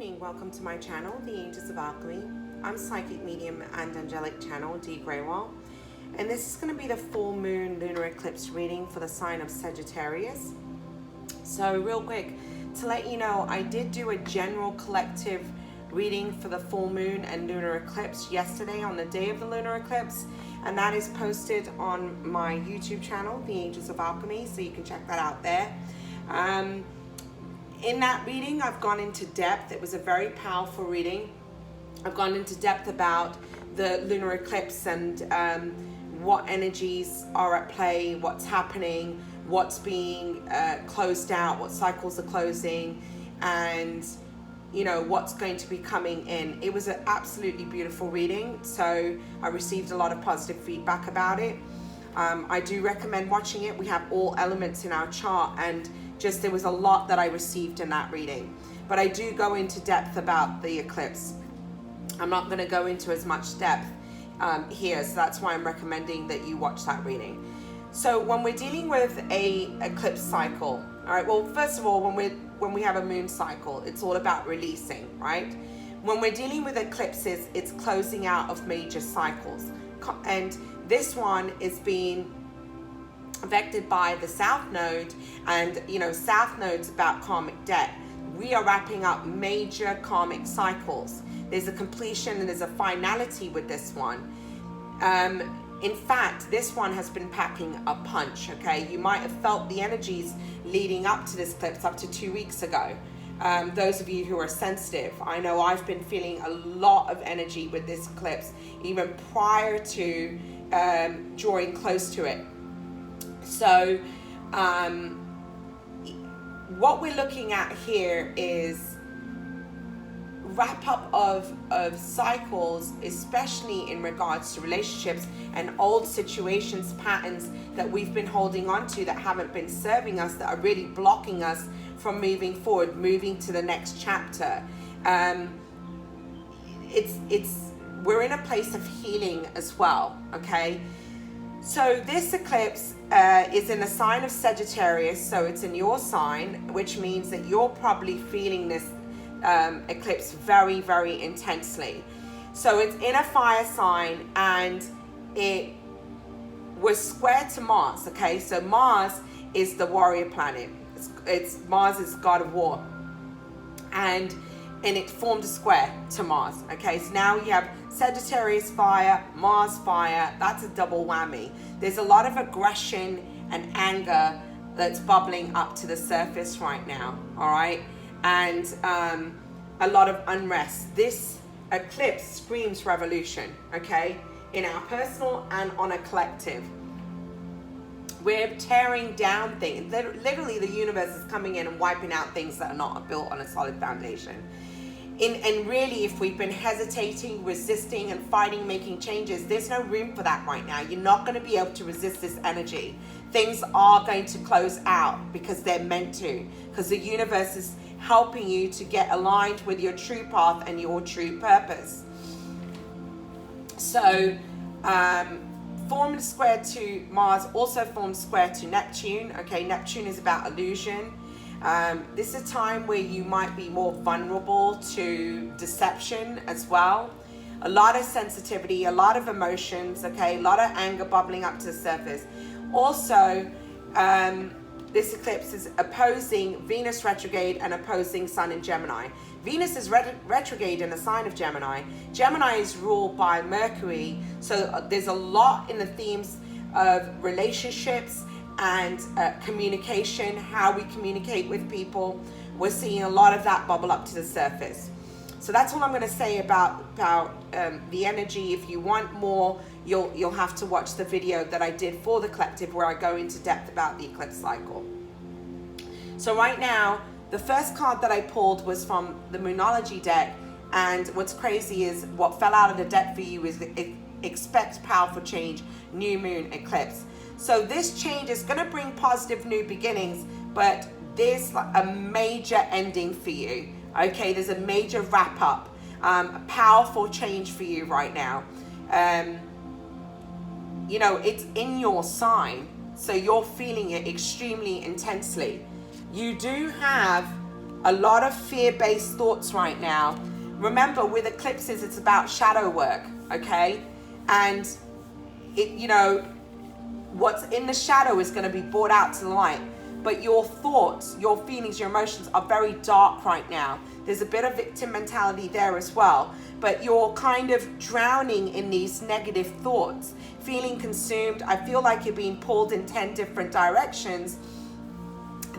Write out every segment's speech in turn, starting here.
evening, welcome to my channel, The Angels of Alchemy. I'm Psychic Medium and Angelic Channel, Dee Grewal. And this is going to be the full moon lunar eclipse reading for the sign of Sagittarius. So real quick, to let you know, I did do a general collective reading for the full moon and lunar eclipse yesterday on the day of the lunar eclipse. And that is posted on my YouTube channel, The Angels of Alchemy, so you can check that out there. In that reading, I've gone into depth. It was a very powerful reading. I've gone into depth about the lunar eclipse and what energies are at play, what's happening, what's being closed out, what cycles are closing, and you know what's going to be coming in. It was an absolutely beautiful reading, so I received a lot of positive feedback about it. I do recommend watching it. We have all elements in our chart, and just there was a lot that I received in that reading. But I do go into depth about the eclipse. I'm not going to go into as much depth here, so that's why I'm recommending that you watch that reading. So when we're dealing with a eclipse cycle, all right, well, first of all, when we have a moon cycle, it's all about releasing, right? When we're dealing with eclipses, it's closing out of major cycles. And this one is being affected by the South Node, and you know, South Node's about karmic debt. We are wrapping up major karmic cycles. There's a completion and there's a finality with this one. In fact, this one has been packing a punch, okay? You might have felt the energies leading up to this eclipse up to 2 weeks ago. Those of you who are sensitive, I know I've been feeling a lot of energy with this eclipse, even prior to drawing close to it. So what we're looking at here is wrap up of cycles, especially in regards to relationships and old situations, patterns that we've been holding on to that haven't been serving us, that are really blocking us from moving forward, moving to the next chapter. We're in a place of healing as well, okay? So this eclipse is in the sign of Sagittarius, so it's in your sign, which means that you're probably feeling this eclipse very, very intensely. So it's in a fire sign, and it was square to Mars, okay? So Mars is the warrior planet. Mars is god of war, and it formed a square to Mars, okay? So now you have Sagittarius fire, Mars fire. That's a double whammy. There's a lot of aggression and anger that's bubbling up to the surface right now, all right? And a lot of unrest. This eclipse screams revolution, okay? In our personal and on a collective. We're tearing down things. Literally, the universe is coming in and wiping out things that are not built on a solid foundation. And really, if we've been hesitating, resisting, and fighting, making changes, there's no room for that right now. You're not going to be able to resist this energy. Things are going to close out because they're meant to. Because the universe is helping you to get aligned with your true path and your true purpose. So, formed square to Mars also formed square to Neptune. Okay, Neptune is about illusion. This is a time where you might be more vulnerable to deception as well. A lot of sensitivity, a lot of emotions, okay, a lot of anger bubbling up to the surface. Also, this eclipse is opposing Venus retrograde and opposing Sun in Gemini. Venus is retrograde in the sign of Gemini. Gemini is ruled by Mercury, so there's a lot in the themes of relationships and communication, how we communicate with people. We're seeing a lot of that bubble up to the surface. So that's all I'm going to say about the energy. If you want more, you'll have to watch the video that I did for the collective, where I go into depth about the eclipse cycle. So right now, the first card that I pulled was from the Moonology deck, and what's crazy is what fell out of the deck for you is expect powerful change, new moon eclipse. So this change is going to bring positive new beginnings, but there's a major ending for you. Okay, there's a major wrap up, a powerful change for you right now. You know, it's in your sign, so you're feeling it extremely intensely. You do have a lot of fear-based thoughts right now. Remember, with eclipses, it's about shadow work, okay? And what's in the shadow is going to be brought out to the light. But your thoughts, your feelings, your emotions are very dark right now. There's a bit of victim mentality there as well. But you're kind of drowning in these negative thoughts, feeling consumed. I feel like you're being pulled in 10 different directions.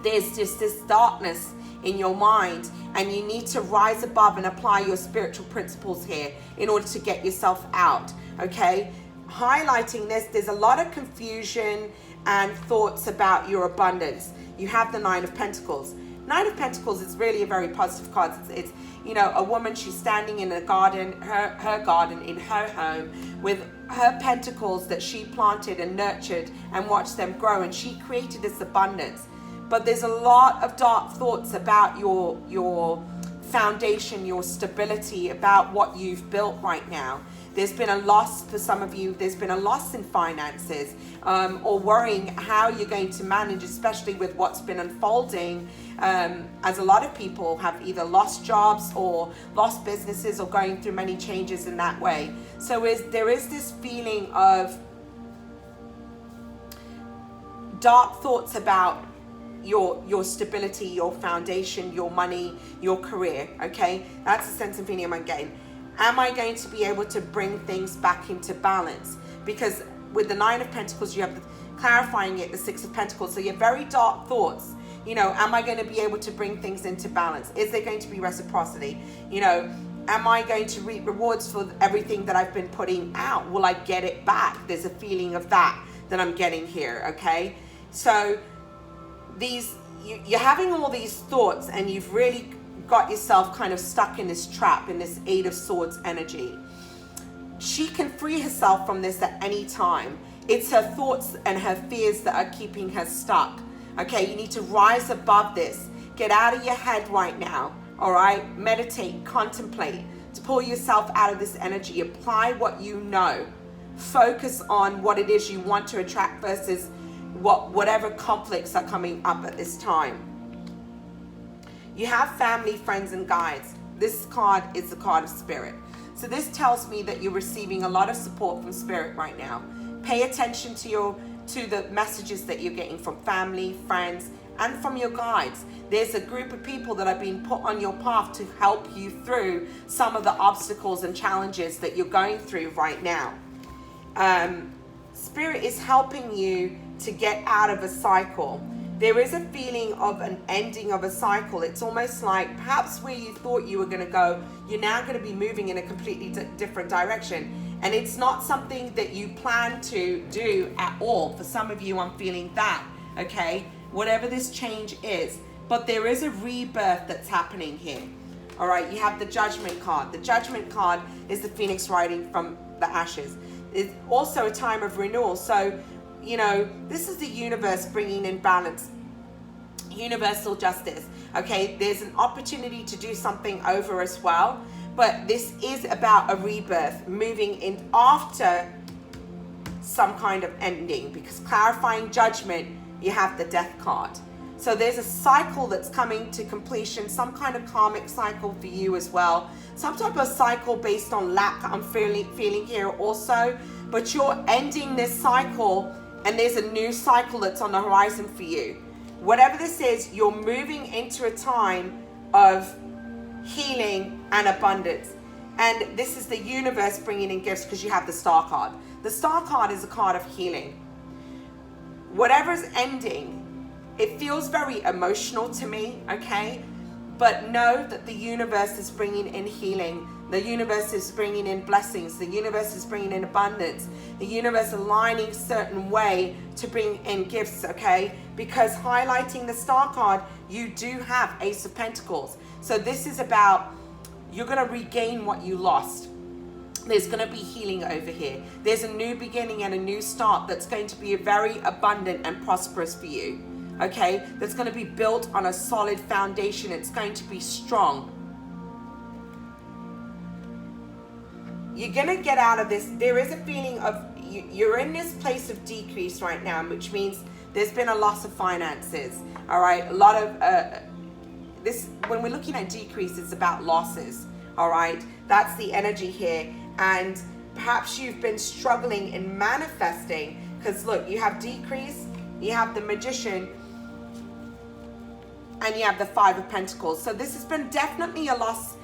There's just this darkness in your mind, and you need to rise above and apply your spiritual principles here in order to get yourself out, okay? Highlighting this, there's a lot of confusion and thoughts about your abundance. You have the Nine of Pentacles. Nine of Pentacles is really a very positive card. It's a woman, she's standing in a garden, her garden in her home with her pentacles that she planted and nurtured and watched them grow, and she created this abundance. But there's a lot of dark thoughts about your foundation, your stability, about what you've built right now. There's been a loss for some of you. There's been a loss in finances, or worrying how you're going to manage, especially with what's been unfolding, as a lot of people have either lost jobs or lost businesses or going through many changes in that way. So there is this feeling of dark thoughts about your stability, your foundation, your money, your career, okay? That's the sense and feeling I'm getting. Am I going to be able to bring things back into balance? Because with the Nine of Pentacles, you have clarifying it, the Six of Pentacles. So you have very dark thoughts. Am I going to be able to bring things into balance? Is there going to be reciprocity? Am I going to reap rewards for everything that I've been putting out? Will I get it back? There's a feeling of that I'm getting here, okay? So you're having all these thoughts, and you've really got yourself kind of stuck in this trap, in this Eight of Swords energy. She can free herself from this at any time. It's her thoughts and her fears that are keeping her stuck. Okay, you need to rise above this. Get out of your head right now, all right? Meditate, contemplate, to pull yourself out of this energy. Apply what you know. Focus on what it is you want to attract versus whatever conflicts are coming up at this time. You have family, friends, and guides. This card is the card of spirit. So this tells me that you're receiving a lot of support from spirit right now. Pay attention to the messages that you're getting from family, friends, and from your guides. There's a group of people that are being put on your path to help you through some of the obstacles and challenges that you're going through right now. Spirit is helping you to get out of a cycle. There is a feeling of an ending of a cycle. It's almost like perhaps where you thought you were going to go, you're now going to be moving in a completely different direction. And it's not something that you plan to do at all. For some of you, I'm feeling that, okay? Whatever this change is. But there is a rebirth that's happening here. All right, you have the Judgment card. The Judgment card is the Phoenix rising from the ashes. It's also a time of renewal. So, this is the universe bringing in balance, universal justice, okay? There's an opportunity to do something over as well, but this is about a rebirth, moving in after some kind of ending, because clarifying Judgment, you have the Death card. So there's a cycle that's coming to completion, some kind of karmic cycle for you as well, some type of cycle based on lack I'm feeling here also, but you're ending this cycle. And there's a new cycle that's on the horizon for you. Whatever this is, you're moving into a time of healing and abundance. And this is the universe bringing in gifts, because you have the Star card. The Star card is a card of healing. Whatever's ending, it feels very emotional to me, okay? But know that the universe is bringing in healing. The universe is bringing in blessings. The universe is bringing in abundance. The universe aligning a certain way to bring in gifts, okay? Because highlighting the Star card, you do have Ace of Pentacles. So this is about, you're going to regain what you lost. There's going to be healing over here. There's a new beginning and a new start that's going to be very abundant and prosperous for you, okay? That's going to be built on a solid foundation. It's going to be strong. You're going to get out of this. There is a feeling of you're in this place of decrease right now, which means there's been a loss of finances. All right. A lot of this, when we're looking at decrease, it's about losses, all right? That's the energy here. And perhaps you've been struggling in manifesting, because look, you have decrease, you have the Magician, and you have the Five of Pentacles. So this has been definitely a loss.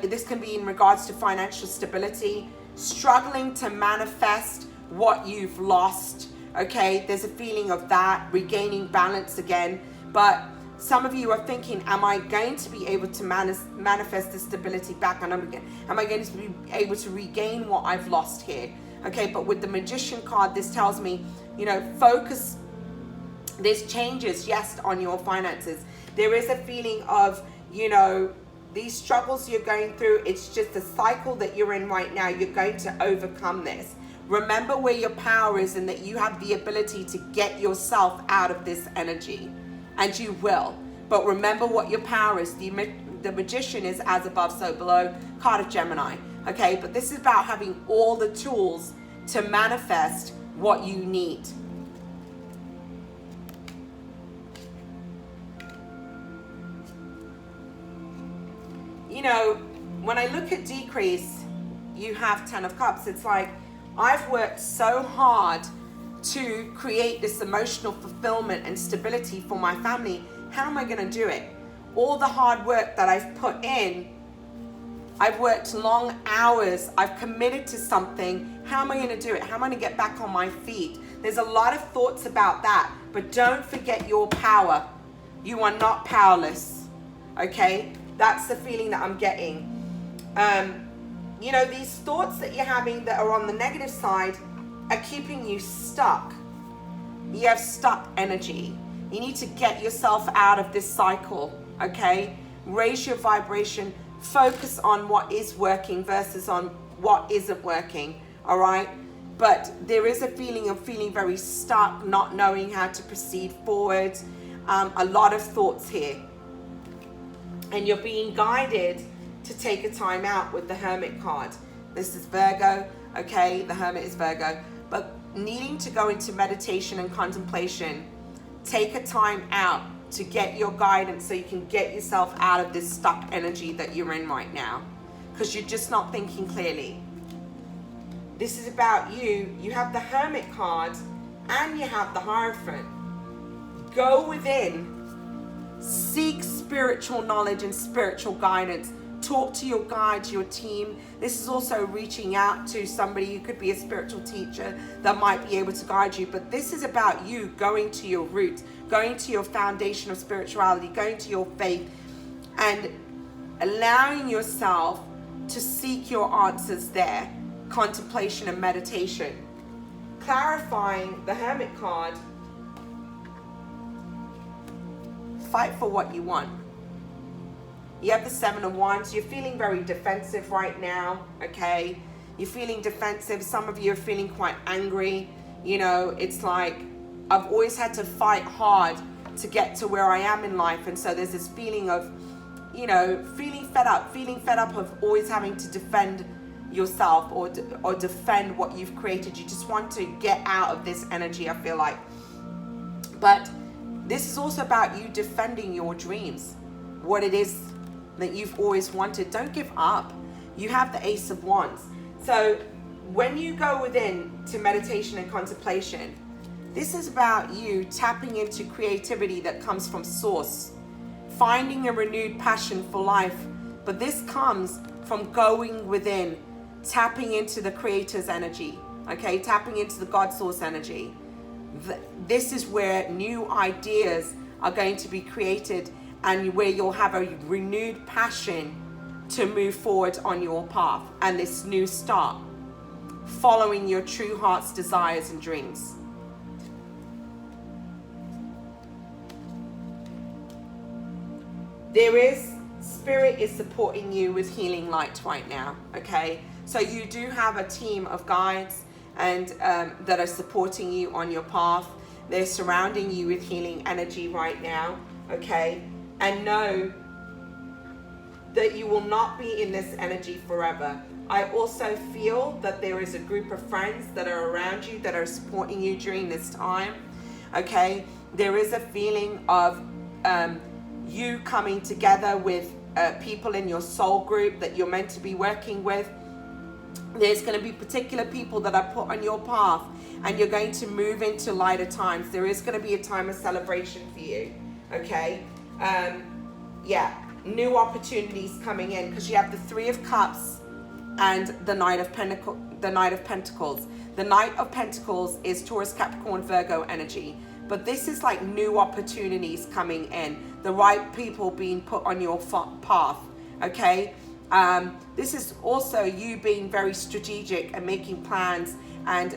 This can be in regards to financial stability, struggling to manifest what you've lost. Okay, there's a feeling of that, regaining balance again. But some of you are thinking, am I going to be able to manifest the stability back? And am I going to be able to regain what I've lost here? Okay, but with the Magician card, this tells me, you know, focus. There's changes, yes, on your finances. There is a feeling of, you know, these struggles you're going through, it's just a cycle that you're in right now. You're going to overcome this. Remember where your power is, and that you have the ability to get yourself out of this energy, and you will. But remember what your power is. The Magician is as above, so below, card of Gemini. Okay, but this is about having all the tools to manifest what you need. You know, when I look at decrease, you have 10 of Cups. It's like, I've worked so hard to create this emotional fulfillment and stability for my family. How am I going to do it? All the hard work that I've put in, I've worked long hours, I've committed to something. How am I going to do it? How am I going to get back on my feet? There's a lot of thoughts about that, but don't forget your power. You are not powerless, okay? That's the feeling that I'm getting. You know, these thoughts that you're having that are on the negative side are keeping you stuck. You have stuck energy. You need to get yourself out of this cycle, okay? Raise your vibration. Focus on what is working versus on what isn't working, all right? But there is a feeling of feeling very stuck, not knowing how to proceed forward. A lot of thoughts here. And you're being guided to take a time out with the Hermit card. This is Virgo, okay? The Hermit is Virgo. But needing to go into meditation and contemplation, take a time out to get your guidance so you can get yourself out of this stuck energy that you're in right now, because you're just not thinking clearly. This is about you. You have the Hermit card and you have the Hierophant. Go within. Seek spiritual knowledge and spiritual guidance. Talk to your guides, your team. This is also reaching out to somebody. You could be a spiritual teacher that might be able to guide you. But this is about you going to your roots, going to your foundation of spirituality, going to your faith, and allowing yourself to seek your answers there. Contemplation and meditation. Clarifying the Hermit card. Fight for what you want. You have the Seven of Wands. You're feeling very defensive right now, okay? You're feeling defensive. Some of you are feeling quite angry. You know, it's like, I've always had to fight hard to get to where I am in life. And so there's this feeling of, you know, feeling fed up of always having to defend yourself or defend what you've created. You just want to get out of this energy, I feel like. But this is also about you defending your dreams, what it is that you've always wanted. Don't give up. You have the Ace of Wands. So when you go within to meditation and contemplation, this is about you tapping into creativity that comes from source, finding a renewed passion for life. But this comes from going within, tapping into the Creator's energy, okay? Tapping into the God source energy. This is where new ideas are going to be created, and where you'll have a renewed passion to move forward on your path and this new start, following your true heart's desires and dreams. Spirit is supporting you with healing light right now, okay? So you do have a team of guides and that are supporting you on your path. They're surrounding you with healing energy right now, okay? And know that you will not be in this energy forever. I also feel that there is a group of friends that are around you that are supporting you during this time, okay? There is a feeling of you coming together with people in your soul group that you're meant to be working with. There's going to be particular people that are put on your path, and you're going to move into lighter times. There is going to be a time of celebration for you, okay? Yeah, new opportunities coming in, because you have the Three of Cups and the Knight of Pentacles. The Knight of Pentacles is Taurus, Capricorn, Virgo energy. But this is like new opportunities coming in. The right people being put on your path, okay? This is also you being very strategic and making plans and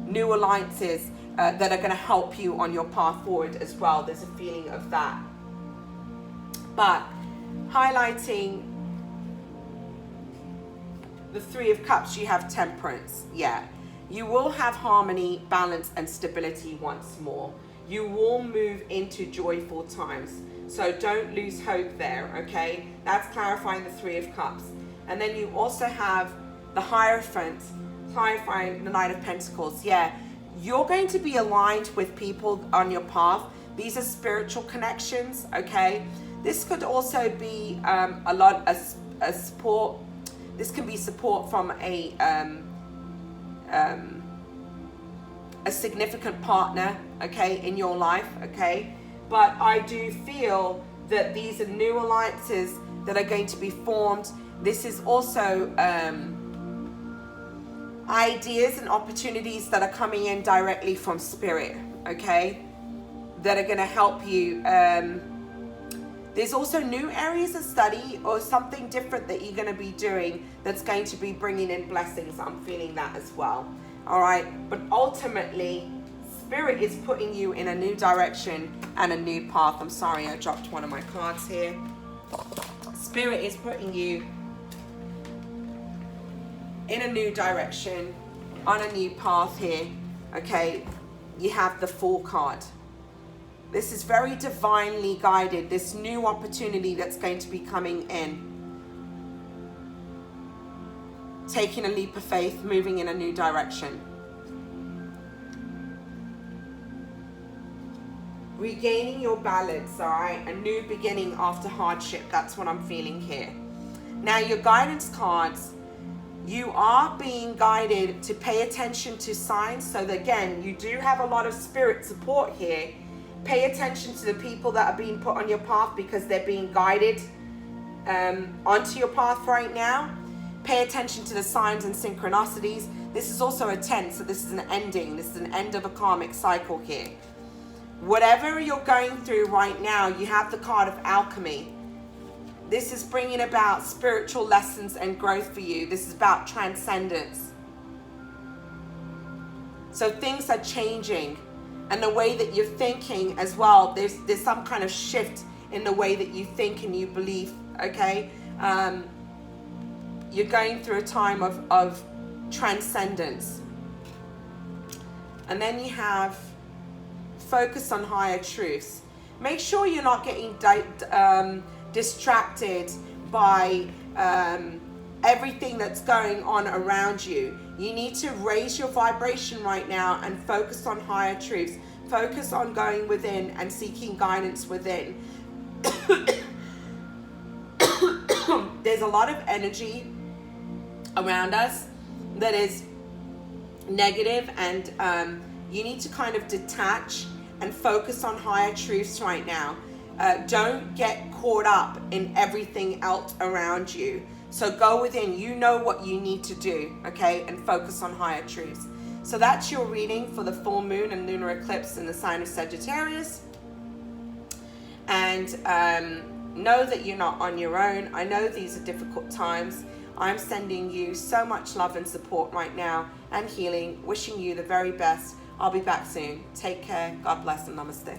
new alliances that are going to help you on your path forward as well. There's a feeling of that. But highlighting the Three of Cups, you have Temperance. Yeah, you will have harmony, balance, and stability once more. You will move into joyful times. So don't lose hope there, okay? That's clarifying the Three of Cups. And then you also have the Hierophant, clarifying the Knight of Pentacles. Yeah, you're going to be aligned with people on your path. These are spiritual connections, okay? This could also be a lot of support. This can be support from a significant partner, okay, in your life, okay? But I do feel that these are new alliances that are going to be formed. This is also ideas and opportunities that are coming in directly from Spirit, okay, that are going to help you. There's also new areas of study or something different that you're going to be doing that's going to be bringing in blessings. I'm feeling that as well. All right. But ultimately, Spirit is putting you in a new direction and a new path. I'm sorry, I dropped one of my cards here. Spirit is putting you in a new direction, on a new path here. Okay. You have the Fool card. This is very divinely guided, this new opportunity that's going to be coming in. Taking a leap of faith, moving in a new direction. Regaining your balance, all right? A new beginning after hardship. That's what I'm feeling here. Now, your guidance cards, you are being guided to pay attention to signs. So that, again, you do have a lot of spirit support here. Pay attention to the people that are being put on your path because they're being guided onto your path right now. Pay attention to the signs and synchronicities. This is also a 10, so this is an ending. This is an end of a karmic cycle here. Whatever you're going through right now, you have the card of alchemy. This is bringing about spiritual lessons and growth for you. This is about transcendence. So things are changing. And the way that you're thinking as well, there's some kind of shift in the way that you think and you believe, okay? You're going through a time of transcendence. And then you have focus on higher truths. Make sure you're not getting distracted by everything that's going on around you. You need to raise your vibration right now and focus on higher truths. Focus on going within and seeking guidance within. There's a lot of energy around us that is negative, and you need to kind of detach and focus on higher truths right now. Don't get caught up in everything else around you. So go within, you know what you need to do, okay? And focus on higher truths. So that's your reading for the full moon and lunar eclipse in the sign of Sagittarius. And know that you're not on your own. I know these are difficult times. I'm sending you so much love and support right now and healing, wishing you the very best. I'll be back soon. Take care. God bless and namaste.